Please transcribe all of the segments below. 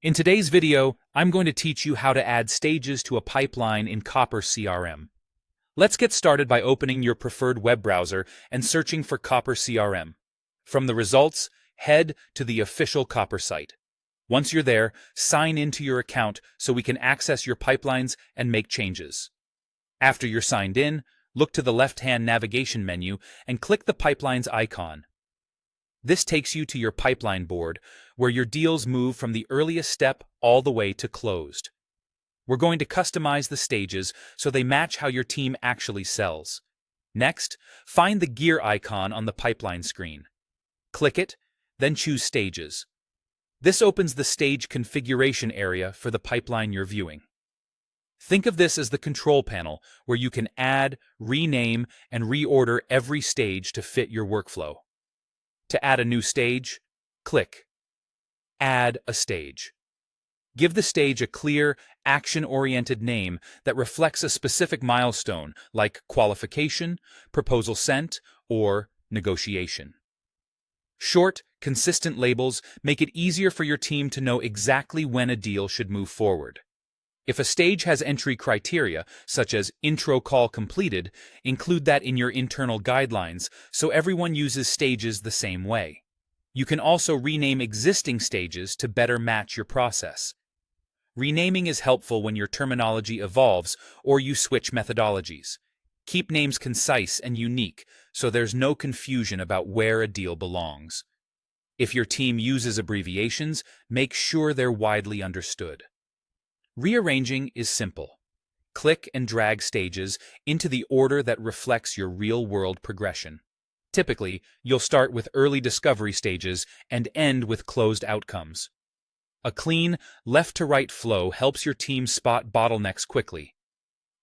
In today's video, I'm going to teach you how to add stages to a pipeline in Copper CRM. Let's get started by opening your preferred web browser and searching for Copper CRM. From the results, head to the official Copper site. Once you're there, sign into your account so we can access your pipelines and make changes. After you're signed in, look to the left-hand navigation menu and click the pipelines icon. This takes you to your pipeline board, where your deals move from the earliest step all the way to closed. We're going to customize the stages so they match how your team actually sells. Next, find the gear icon on the pipeline screen. Click it, then choose Stages. This opens the stage configuration area for the pipeline you're viewing. Think of this as the control panel, where you can add, rename, and reorder every stage to fit your workflow. To add a new stage, click Add a Stage. Give the stage a clear, action-oriented name that reflects a specific milestone, like qualification, proposal sent, or negotiation. Short, consistent labels make it easier for your team to know exactly when a deal should move forward. If a stage has entry criteria, such as intro call completed, include that in your internal guidelines so everyone uses stages the same way. You can also rename existing stages to better match your process. Renaming is helpful when your terminology evolves or you switch methodologies. Keep names concise and unique so there's no confusion about where a deal belongs. If your team uses abbreviations, make sure they're widely understood. Rearranging is simple. Click and drag stages into the order that reflects your real-world progression. Typically, you'll start with early discovery stages and end with closed outcomes. A clean, left-to-right flow helps your team spot bottlenecks quickly.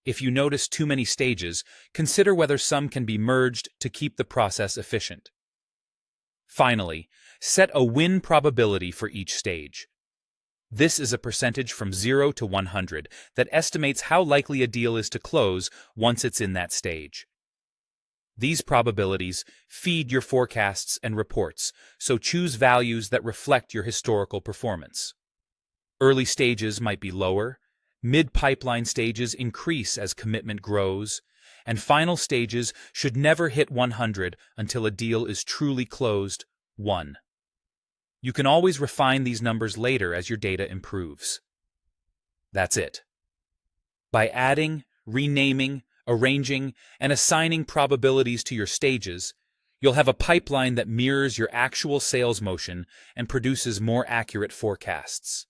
If you notice too many stages, consider whether some can be merged to keep the process efficient. Finally, set a win probability for each stage. This is a percentage from 0 to 100 that estimates how likely a deal is to close once it's in that stage. These probabilities feed your forecasts and reports, so choose values that reflect your historical performance. Early stages might be lower, mid-pipeline stages increase as commitment grows, and final stages should never hit 100 until a deal is truly closed, 1. You can always refine these numbers later as your data improves. That's it. By adding, renaming, arranging, and assigning probabilities to your stages, you'll have a pipeline that mirrors your actual sales motion and produces more accurate forecasts.